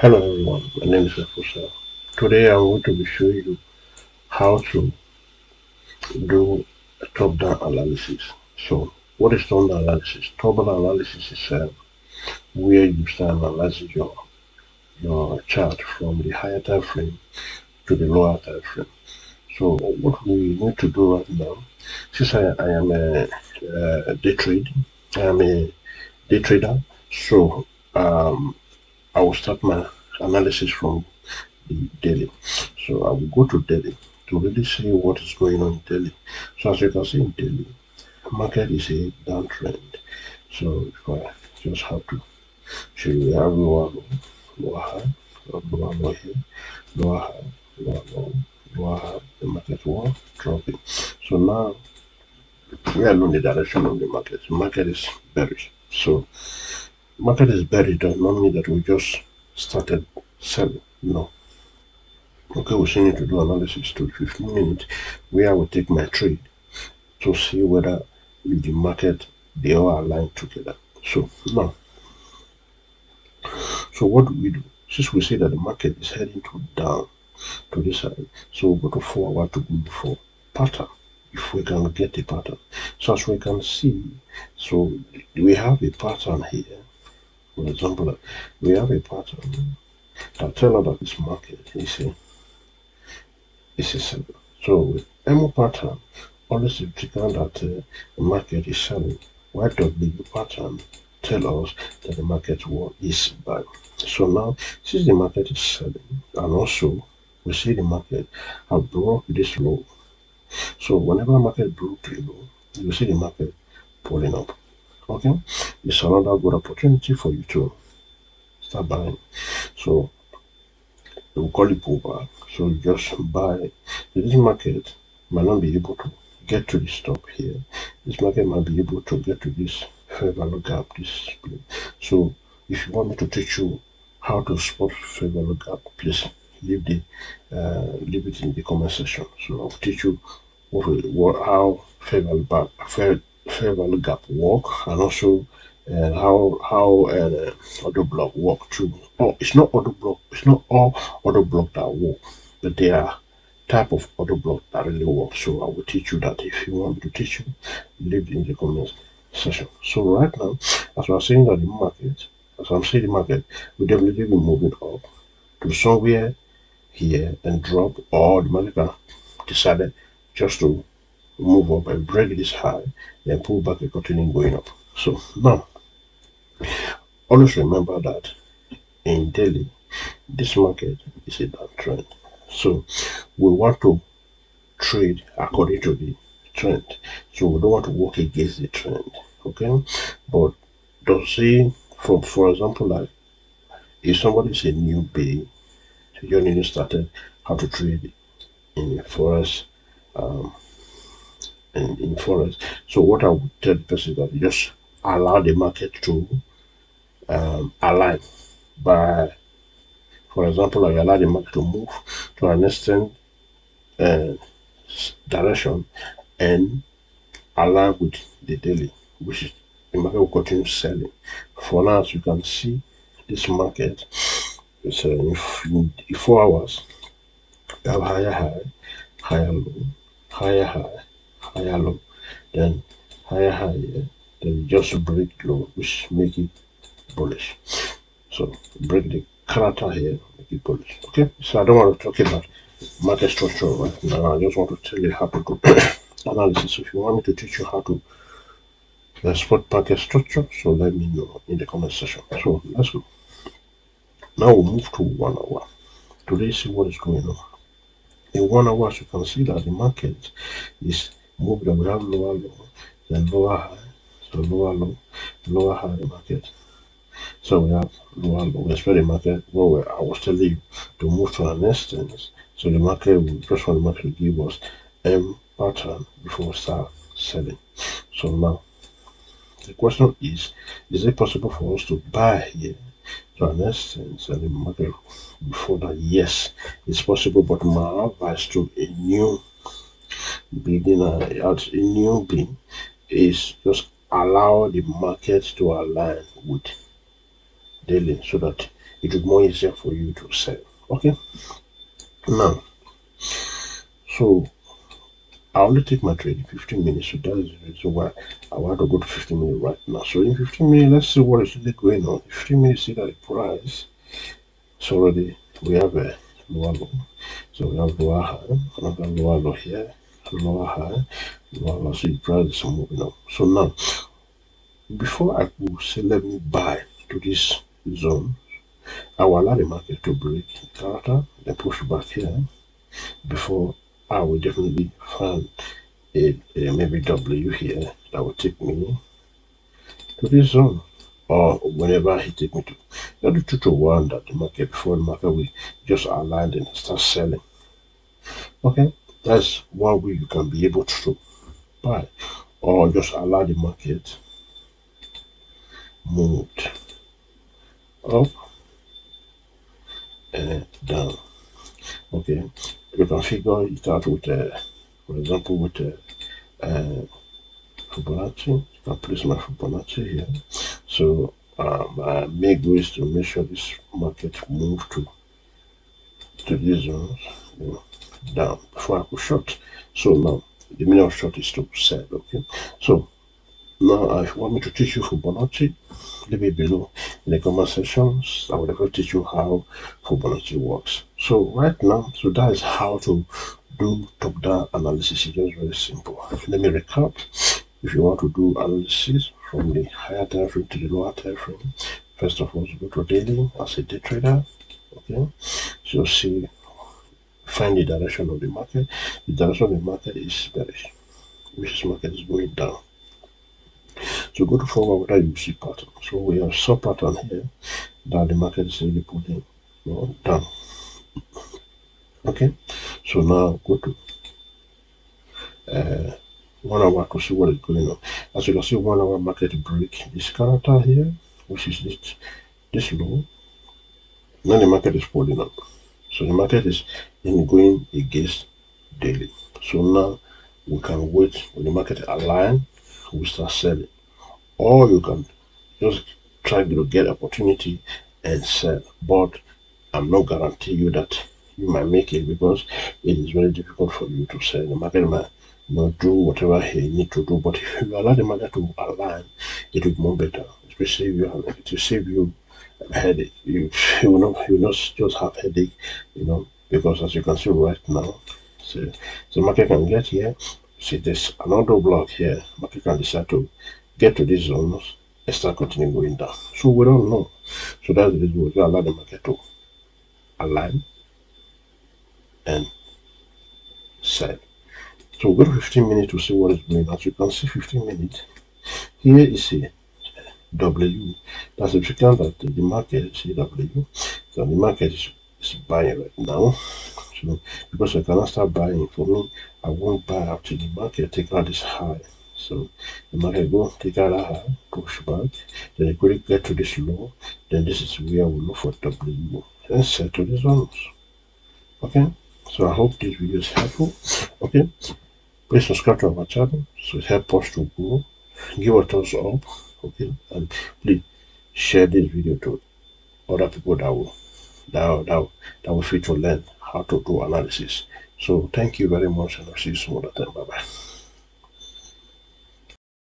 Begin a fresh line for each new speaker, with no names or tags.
Hello everyone, my name is Revolutionize. Today I'm going to be showing you how to do a top-down analysis. So what is top-down analysis? Top-down analysis is where you start analyzing your chart from the higher time frame to the lower time frame. So what we need to do right now, since I am I am a day trader, so I will start my analysis from the daily. So I will go to daily to really see what is going on in daily. So as you can see in daily, market is a downtrend. So if I just have to show you, we have lower high, lower low here, lower high, lower low, lower high, the market was dropping. So now we are in the direction of the market. The market is bearish. So market is bearish does not mean that we just started selling. No. Okay, we still need to do analysis to 15 minutes where I will take my trade to see whether with the market they all align together. So now, so what do we do? Since we see that the market is heading to down to this side, so we'll go to 4 hour to go for pattern if we can get a pattern. So as we can see, so we have a pattern here. For example, we have a pattern that tell us that this market is a seller. So with MO pattern, always you check out that the market is selling. YW pattern tell us that the market is buying. So now, since the market is selling, and also we see the market have broke this low. So whenever market broke the low, you see the market pulling up. Okay, it's another good opportunity for you to start buying. So we call it pullback. So you just buy. This market might not be able to get to the stop here. This market might be able to get to this fair value gap, this split. So if you want me to teach you how to spot fair value gap, please leave leave it in the comment section. So I'll teach you how fair value gap work, and also how auto block work too. Oh, it's not auto block. It's not all auto block that work, but there are type of auto block that really work. So I will teach you that. If you want me to teach you, leave it in the comment section. So right now, as we're saying that the market, as I'm saying the market, we definitely be moving up to somewhere here and drop, or the market can decided just to move up and break this high, then pull back and continue going up. So now, always remember that in daily, this market is a downtrend. So we want to trade according to the trend. So we don't want to work against the trend. Okay, but don't say for example, like if somebody is a newbie, you only just started how to trade in Forex, um, in Forex. So what I would tell the person that just allow the market to align by, for example, I allow the market to move to an extent uh, direction and align with the daily, which is the market will continue selling. For now, as you can see, this market is in 4 hours, we have higher high, higher low, higher high, higher low, then higher high here, then just break low, which make it bullish. So break the character here, make it bullish. Okay, so I don't want to talk about market structure right now. I just want to tell you how to do analysis. If you want me to teach you how to spot market structure, so let me know in the comment section. So let's go. Now we'll move to 1 hour. Today, see what is going on. In 1 hour, as you can see that the market is moving. We have lower low, then lower high, so lower low, lower high market. So we have lower low. We expect the market. Well, I was telling you to move to an instance. So the market will just want the market to give us M pattern before we start selling. So now the question is it possible for us to buy here to an extent and the market before that? Yes, it's possible, but my advice to a new beginner, a newbie, is just allow the market to align with daily so that it will be more easier for you to sell. Okay, now, so I only take my trade in 15 minutes, so that is the reason why I want to go to 15 minutes right now. So in 15 minutes, let's see what is really going on. 15 minutes, see that the price, so already we have a lower low. So we have lower high, another lower low here, lower high, lower low. So the price is moving up. So now, before I could say let me buy to this zone, I will allow the market to break character, then push back here before I will definitely find a maybe W here that will take me to this zone, or whenever he take me to. That is 2 to 1 that the market, before the market will just align and start selling. Okay, that's one way you can be able to buy, or just allow the market move up and down. Okay, you can figure it out with, for example, with Fibonacci. You can place my Fibonacci here. So my main goal is to make sure this market move to these zones, you know, down before I could short. So now the meaning of short is to sell. Okay, so now if you want me to teach you Fibonacci, leave it below in the comment sections. I will definitely teach you how Fibonacci works. So right now, so that is how to do top-down analysis. It's just very simple. Let me recap. If you want to do analysis from the higher time frame to the lower time frame, first of all, go to daily as a day trader. Okay, so see, find the direction of the market. The direction of the market is bearish, which is market is going down. So go to forward whether you see pattern. So we have saw pattern here that the market is really pulling down. Okay, so now go to 1 hour to see what is going on. As you can see, 1 hour market break this character here, which is this low. Now the market is pulling up. So the market is going against daily. So now we can wait when the market align, we start selling. Or you can just try to get opportunity and sell. But I'm not guarantee you that you might make it, because it is very difficult for you to sell. The market might not do whatever he need to do, but if you allow the market to align, it will be more better. Especially if you have to save you a headache. You will not just have headache, because as you can see right now, so the market can get here. See, there's another block here. Market can decide to get to these zones and start continuing going down. So we don't know. So that's the reason we allow the market to align and sell. So we go to 15 minutes to see what is going on. As you can see, 15 minutes. Here is a W. That's the signal that the market is a W. So the market is buying right now. So because I cannot start buying, for me, I won't buy up till the market take out this high. So the market go take out that high, push back, then it quickly get to this low, then this is where we look for W and set to the zones. Okay, so I hope this video is helpful. Okay, please subscribe to our channel so it helps us to grow. Give a thumbs up. Okay, and please share this video to other people that will fit to learn how to do analysis. So thank you very much, and I'll see you some other time. Bye bye.